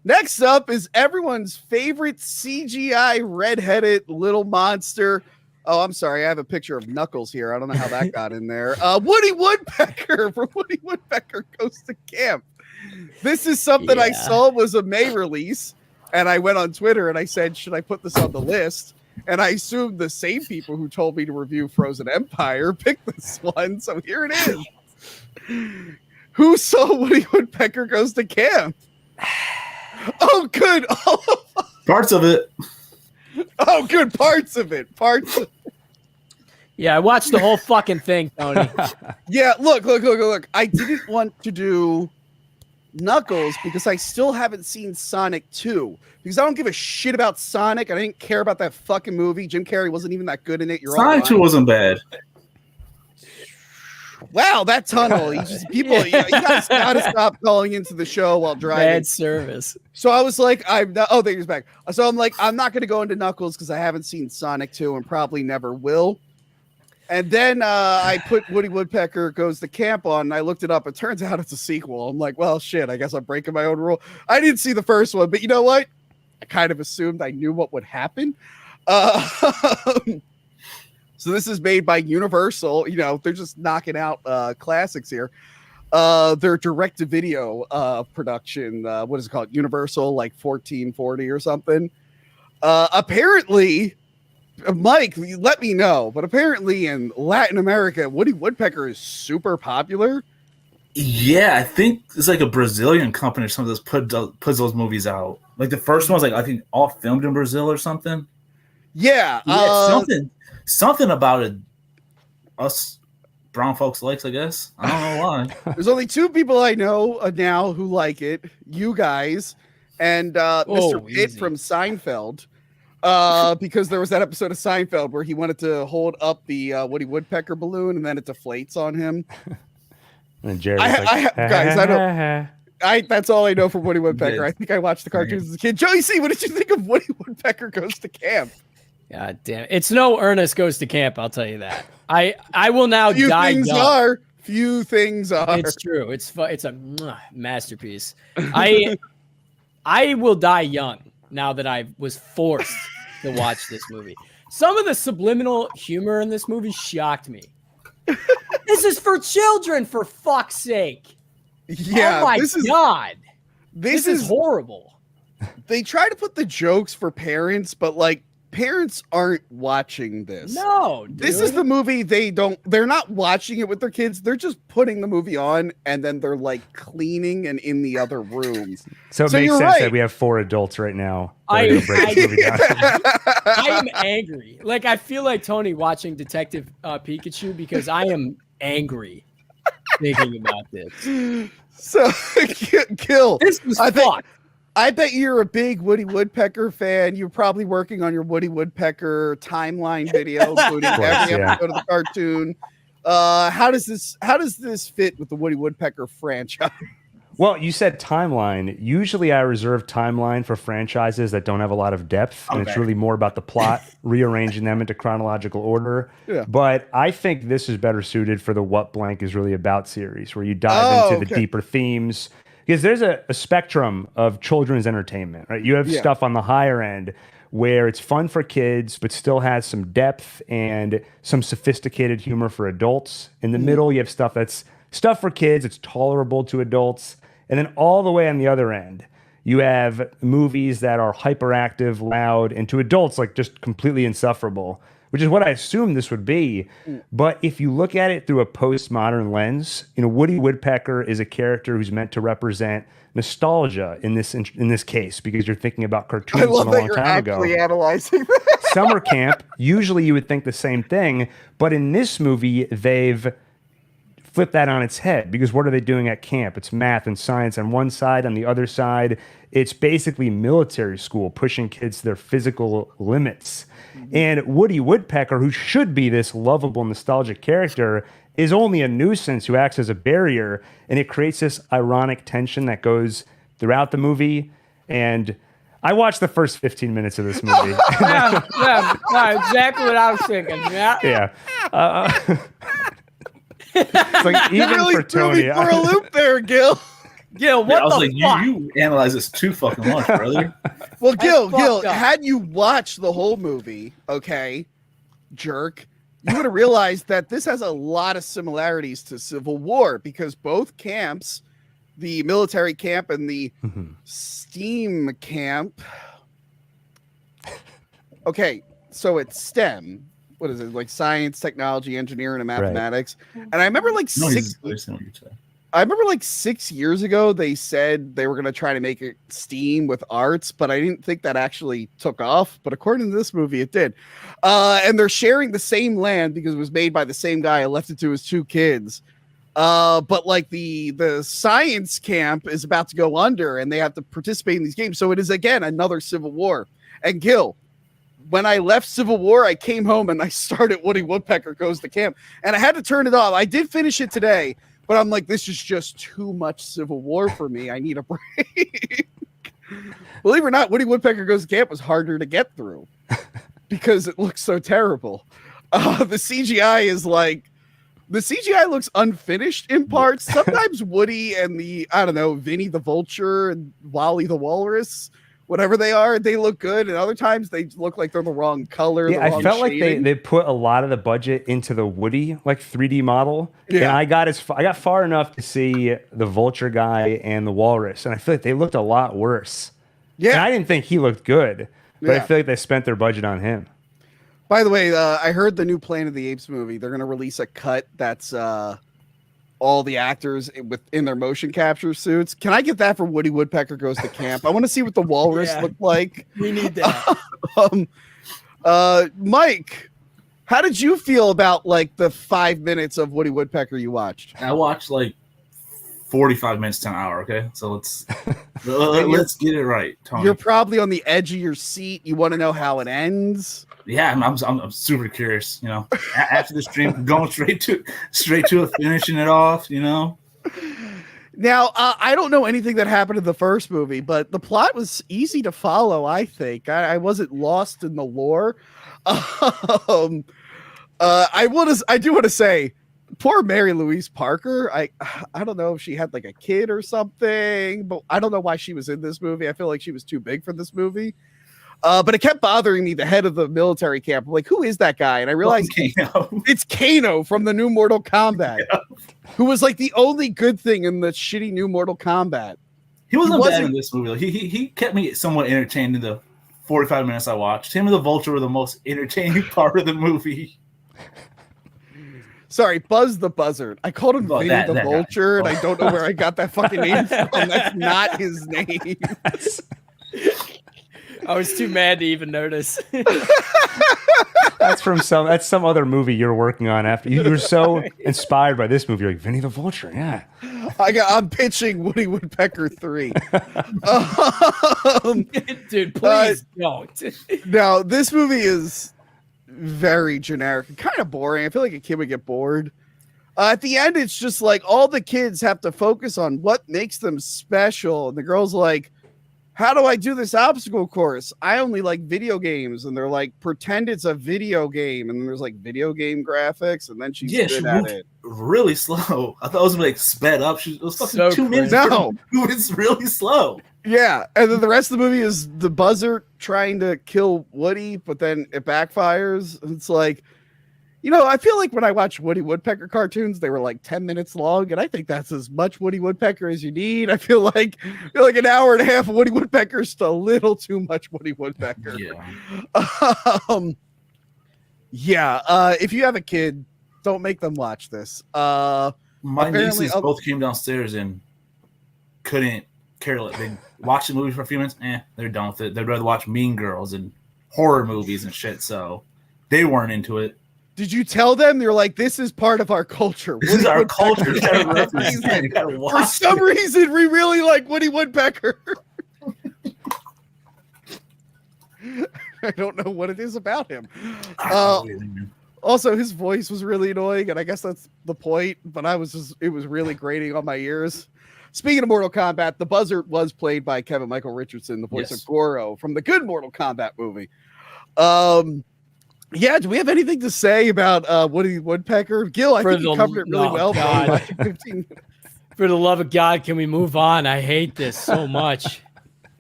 Next up is everyone's favorite CGI redheaded little monster. Oh, I'm sorry. I have a picture of Knuckles here. I don't know how that got in there. Woody Woodpecker from Woody Woodpecker Goes to Camp. This is something I saw was a May release, and I went on Twitter and I said, should I put this on the list? And I assumed the same people who told me to review Frozen Empire picked this one. So here it is. Who saw Woody Woodpecker Goes to Camp? Oh, good. Parts of it. Oh, good. Parts of it. Yeah, I watched the whole fucking thing, Tony. Yeah, look. I didn't want to do Knuckles because I still haven't seen Sonic 2. Because I don't give a shit about Sonic. I didn't care about that fucking movie. Jim Carrey wasn't even that good in it. Sonic 2 wasn't bad. Wow, that tunnel. You guys gotta stop calling into the show while driving. Bad service. So I was like, there he's back. So I'm like, I'm not gonna go into Knuckles because I haven't seen Sonic 2 and probably never will. And then I put Woody Woodpecker Goes to Camp on, and I looked it up. It turns out it's a sequel. I'm like, well, shit, I guess I'm breaking my own rule. I didn't see the first one, but you know what? I kind of assumed I knew what would happen. So this is made by Universal. You know, they're just knocking out classics here. Their direct-to-video production, what is it called? Universal, like 1440 or something. Apparently, Mike, let me know, but apparently in Latin America, Woody Woodpecker is super popular. Yeah, I think it's like a Brazilian company or something that puts those movies out. Like the first one was like, I think all filmed in Brazil or something. Yeah. Something about it us brown folks likes, I guess. I don't know why. There's only two people I know now who like it. You guys and Mr. Pitt from Seinfeld. Because there was that episode of Seinfeld where he wanted to hold up the Woody Woodpecker balloon and then it deflates on him. And Jerry guys, that's all I know from Woody Woodpecker. I think I watched the cartoons as a kid. Joey C, what did you think of Woody Woodpecker Goes to Camp? God damn it. It's no Ernest Goes to Camp, I'll tell you that. I will now die young. Few things are. It's true. It's a masterpiece. I will die young now that I was forced to watch this movie. Some of the subliminal humor in this movie shocked me. This is for children, for fuck's sake. Yeah. Oh my God. This is horrible. They try to put the jokes for parents, but like parents aren't watching this. No, dude. This is the movie they're not watching it with their kids. They're just putting the movie on and then they're like cleaning and in the other rooms. So it makes sense that we have 4 adults right now. I am angry. Like I feel like Tony watching Detective Pikachu because I am angry thinking about this. So kill. This was fucked. I bet you're a big Woody Woodpecker fan. You're probably working on your Woody Woodpecker timeline video, including every episode of the cartoon. How does this fit with the Woody Woodpecker franchise? Well, you said timeline. Usually I reserve timeline for franchises that don't have a lot of depth, and it's really more about the plot, rearranging them into chronological order. Yeah. But I think this is better suited for the What Blank is Really About series, where you dive into the deeper themes. Because there's a spectrum of children's entertainment, right? You have stuff on the higher end where it's fun for kids, but still has some depth and some sophisticated humor for adults. In the middle, you have stuff that's stuff for kids, it's tolerable to adults. And then all the way on the other end, you have movies that are hyperactive, loud, and to adults, like just completely insufferable, which is what I assumed this would be. But if you look at it through a postmodern lens, Woody Woodpecker is a character who's meant to represent nostalgia in this case, because you're thinking about cartoons from a long time ago. Analyzing that. Summer camp, usually you would think the same thing, but in this movie, they've flip that on its head, because what are they doing at camp? It's math and science on one side. On the other side, it's basically military school, pushing kids to their physical limits. And Woody Woodpecker, who should be this lovable, nostalgic character, is only a nuisance who acts as a barrier, and it creates this ironic tension that goes throughout the movie. And I watched the first 15 minutes of this movie. Exactly what I was thinking. Yeah. It's like, even really for Tony, threw me for a loop there, Gil. Gil, what I was the like, fuck? you analyze this too fucking much, brother. Well, Gil, fucked up. had you watched the whole movie, okay, jerk, you would have realized that this has a lot of similarities to Civil War because both camps, the military camp and the STEAM camp. Okay, so it's STEM. What is it? Like science, technology, engineering, and mathematics. Right. And I remember like I remember like 6 years ago, they said they were going to try to make it STEAM with arts, but I didn't think that actually took off. But according to this movie, it did. And they're sharing the same land because it was made by the same guy who left it to his 2 kids. But like the science camp is about to go under and they have to participate in these games. So it is, again, another Civil War. And Gil, when I left Civil War, I came home and I started Woody Woodpecker Goes to Camp. And I had to turn it off. I did finish it today. But I'm like, this is just too much Civil War for me. I need a break. Believe it or not, Woody Woodpecker Goes to Camp was harder to get through because it looks so terrible. The CGI is like, the CGI looks unfinished in parts. Sometimes Woody and Vinny the Vulture and Wally the Walrus, whatever they are, they look good. And other times they look like they're the wrong color. Yeah, I felt like they put a lot of the budget into the Woody like 3D model. Yeah. And I got far enough to see the Vulture guy and the Walrus. And I feel like they looked a lot worse. Yeah. And I didn't think he looked good, but I feel like they spent their budget on him. By the way, I heard the new Planet of the Apes movie. They're going to release a cut that's all the actors in their motion capture suits. Can I get that for Woody Woodpecker Goes to Camp? I want to see what the walrus looked like. We need that. Mike, how did you feel about like the 5 minutes of Woody Woodpecker you watched? I watched like 45 minutes to an hour. Okay, so let's get it right, Tony. You're probably on the edge of your seat. You want to know how it ends. Yeah, I'm super curious. You know, after the stream, going straight to finishing it off. You know. Now, I don't know anything that happened in the first movie, but the plot was easy to follow. I think I wasn't lost in the lore. I do want to say, poor Mary Louise Parker. I don't know if she had like a kid or something, but I don't know why she was in this movie. I feel like she was too big for this movie. But it kept bothering me, the head of the military camp. I'm like, who is that guy? And I realized it's Kano from the new Mortal Kombat, who was like the only good thing in the shitty new Mortal Kombat. He wasn't bad in this movie. He kept me somewhat entertained in the 45 minutes I watched. Him and the Vulture were the most entertaining part of the movie. Sorry, Buzz the Buzzard. I called him Vinny the Vulture, and I don't know where I got that fucking name from. That's not his name. I was too mad to even notice. That's some other movie you're working on after you were so inspired by this movie. You're like, Vinny the Vulture, yeah. I'm pitching Woody Woodpecker 3. Dude, please don't. Now, this movie is very generic and kind of boring. I feel like a kid would get bored. At the end, it's just like all the kids have to focus on what makes them special. And the girl's like, how do I do this obstacle course? I only like video games. And they're like, pretend it's a video game. And then there's like video game graphics. And then she's good at it. Really slow. I thought it was like sped up. It was fucking 2 minutes. No, it's really slow. Yeah. And then the rest of the movie is the Buzzard trying to kill Woody, but then it backfires. It's like, I feel like when I watch Woody Woodpecker cartoons, they were like 10 minutes long, and I think that's as much Woody Woodpecker as you need. I feel like an hour and a half of Woody Woodpecker is just a little too much Woody Woodpecker. Yeah. If you have a kid, don't make them watch this. My nieces both came downstairs and couldn't care less. They watched the movie for a few minutes. They're done with it. They'd rather watch Mean Girls and horror movies and shit. So they weren't into it. Did you tell them? They're like, this is part of our culture. This is our culture. For some reason, we really like Woody Woodpecker. I don't know what it is about him. Also, his voice was really annoying, and I guess that's the point, but it was really grating on my ears. Speaking of Mortal Kombat, the Buzzard was played by Kevin Michael Richardson, the voice of Goro from the good Mortal Kombat movie. Yeah, do we have anything to say about Woody Woodpecker? Gil, I think you covered it really well. 15 minutes. For the love of God, can we move on? I hate this so much.